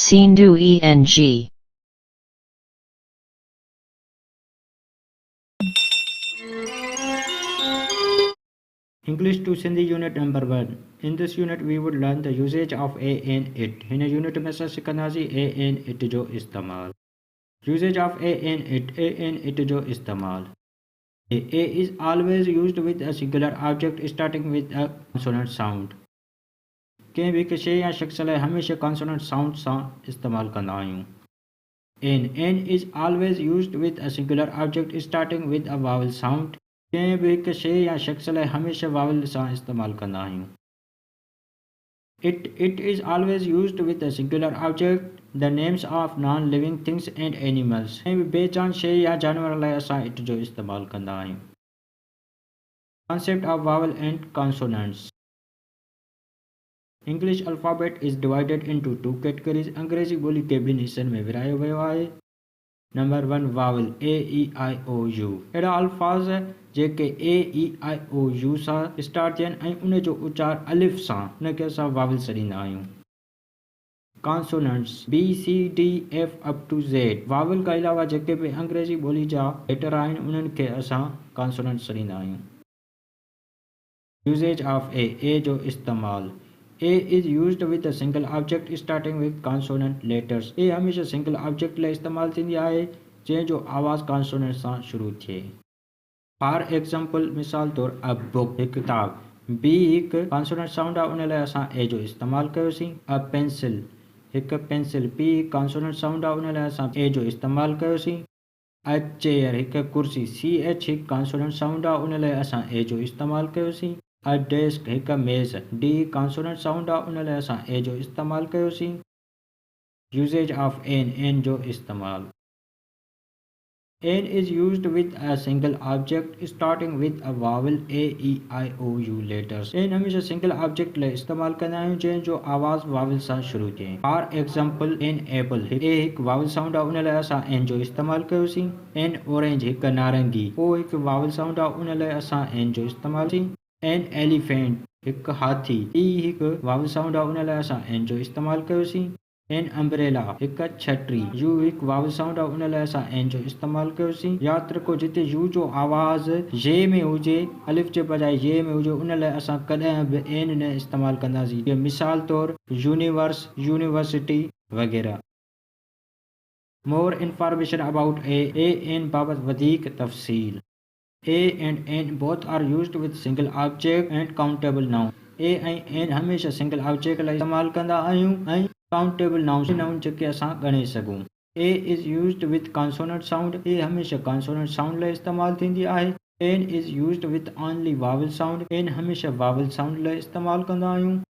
Sindu eng. English to Sindhi unit number 1. In this unit we would learn the usage of a and it. हिन unit में असां सिखंदासीं a and it जो इस्तेमाल. Usage of a and it जो इस्तेमाल. A is always used with a singular object starting with a consonant sound. कंहिं बि हिकु शइ या शख़्स लाइ हमेशह consonant sound सां इस्तेमाल कंदा आहियूं. N is always used with a singular object starting with a vowel sound. कंहिं बि हिकु शइ या शख़्स लाइ हमेशह वावल सां इस्तेमाल कंदा आहियूं. It is always used with a singular object, the names of non-living things and animals. कंहिं बि बेजान शइ या जानवर लाइ असां it जो इस्तेमाल कंदा आहियूं. Concept of vowel and consonants. English alphabet is divided into two categories. अंग्रेजी ॿोली के ॿिनि हिस्सनि में विरायो वियो आहे. Number 1 vowel A E I O U. अहिड़ा अल्फाज़ जेके A E I O U सां स्टार्ट थियनि ऐं उन जो उचार अलिफ सां उनखे असां वावल छॾींदा आहियूं. Consonants B C D F up to Z. Vowel खां अलावा जेके बि अंग्रेजी ॿोली जा लेटर आहिनि उन्हनि खे असां कॉन्सोनेंट्स छॾींदा आहियूं. यूसेज ऑफ A जो इस्तेमाल. A is used with a single object starting with consonant letters. A हमेशा सिंगल ऑब्जेक्ट लाइ इस्तेमाल थींदी आहे जंहिंजो आवाज़ कॉन्सोनेंट सां शुरू थिए. फॉर एग्जाम्पल मिसाल तौरु अ बुक हिकु किताब. B हिकु कॉन्सोनेंट साउंड आहे उन लाइ असां A जो इस्तेमालु कयोसीं. अ पेंसिल हिकु पेंसिल P कॉन्सोनेंट साउंड आहे उन लाइ असां A जो इस्तेमालु कयोसीं. अ चेयर हिकु कुर्सी CH हिकु कॉन्सोनेंट साउंड आहे उन लाइ असां A जो इस्तेमालु कयोसीं. अ डेस्क हिकु मेज़ D कॉन्सोनेंट साउंड आहे उन लाइ असां A जो इस्तेमालु कयोसीं. यूसेज ऑफ N जो इस्तेमाल. N is used with a single object starting with a vowel A E I O U letters. N हमेशा सिंगल ऑब्जेक्ट लाइ इस्तेमाल कंदा आहियूं जंहिंजो आवाज़ वावल सां शुरू थिए. For example an apple A हिकु वावल साउंड आहे उन लाइ असां N जो इस्तेमालु कयोसीं. एन ऑरेंज हिकु नारंगी O हिकु वावल साउंड आहे उन लाइ असां N जो इस्तेमालु कयोसीं. एन एलिफेंट हिकु हाथी E हिकु वावल साउंड आहे उन लाइ असां N जो इस्तेमालु कयोसीं. एन अम्ब्रेला हिकु छत्री U हिकु वावल साउंड आहे उन लाइ असां N जो इस्तेमालु कयोसीं. यादि रखो जिते U जो आवाज़ J में हुजे अलिफ जे बजाए J में हुजे उन लाइ असां कॾहिं बि N न इस्तेमालु कंदासीं. मिसाल तौरु यूनिवर्स यूनिवर्सिटी वग़ैरह. More information about A N बाबति वधीक तफ़सील. A and N both are used with single object and countable noun. A ऐं N हमेशा सिंगल ऑब्जेक्ट लाइ इस्तेमालु कंदा आहियूं ऐं काउंटेबल नाउन जेके असां ॻणे सघूं. A is used with consonant sound. A हमेशा consonant sound लाइ इस्तेमालु थींदी आहे. N is used with only vowel sound. N हमेशा vowel sound लाइ इस्तेमालु कंदा आहियूं.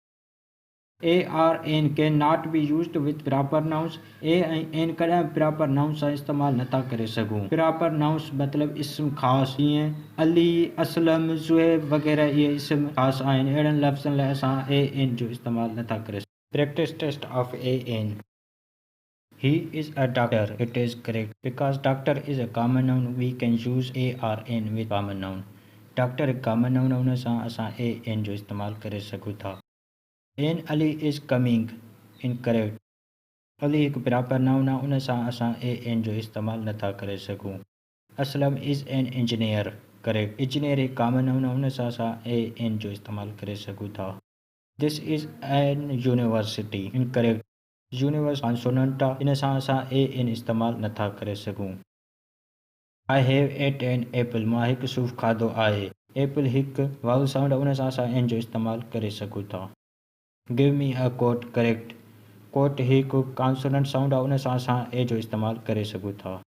A or N cannot be used with proper nouns. A ऐं N कॾहिं proper nouns सां इस्तेमालु नथा करे सघूं. proper nouns मतिलबु इस्म ख़ासि जीअं अली असलम ज़ुहैब वग़ैरह इहे इस्म ख़ासि आहिनि. अहिड़नि लफ़्ज़नि लाइ असां A N जो इस्तेमालु नथा करे सघूं. Practice test of A N. He is a doctor. It is correct. Because doctor is a common noun, we can use A or N with common noun. Doctor एक common noun हुन सां असां A N जो इस्तेमालु करे सघूं था. N Ali is coming. Incorrect. Ali हिकु प्रॉपर नाउन आहे उन सां असां A N जो इस्तेमालु नथा करे सघूं. Aslam is an engineer. Correct. Engineer हिकु common noun आहे उन सां असां A N जो इस्तेमालु करे सघूं था. This is an university. Incorrect. Universe consonant आहे इन सां असां A N इस्तेमालु नथा करे सघूं. I have ate an apple. मां हिकु सूफ़ खाधो आहे. एप्पल हिकु वावल साउंड आहे उन सां असां N जो इस्तेमालु करे सघूं था. Give me a coat. Correct. कोट हिकु कॉन्सोनेंट साउंड आहे उन सां असां A जो इस्तेमालु करे सघूं था.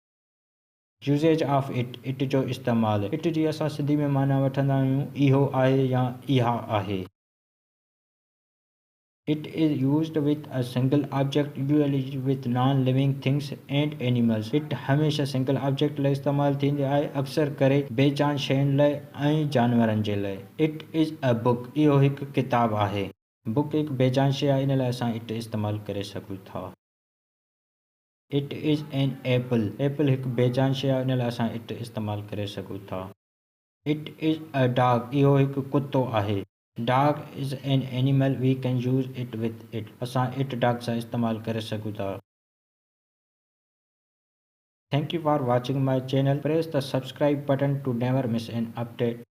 यूसेज ऑफ इट जो इस्तेमालु. इट जी असां सिंधी में माना वठंदा आहियूं इहो आहे या इहा आहे. It is used with a single object, usually with non-living things and animals. It हमेशा सिंगल ऑब्जेक्ट लाइ इस्तेमालु थींदी आहे अक्सर करे बेजान शयुनि लाइ ऐं जानवरनि जे लाइ. It is a book. इहो हिकु किताबु आहे. बुक हिकु बेजान शइ आहे इन लाइ असां इट इस्तेमालु करे सघूं था. It is an apple. Apple हिकु बेजान शइ आहे इन लाइ असां इट इस्तेमालु करे सघूं था. It is a dog. इहो हिकु कुतो आहे. Dog is an animal we can use it with it. असां इट डॉग सां इस्तेमालु करे सघूं था। Thank you for watching my channel. Press the subscribe button to never miss an update.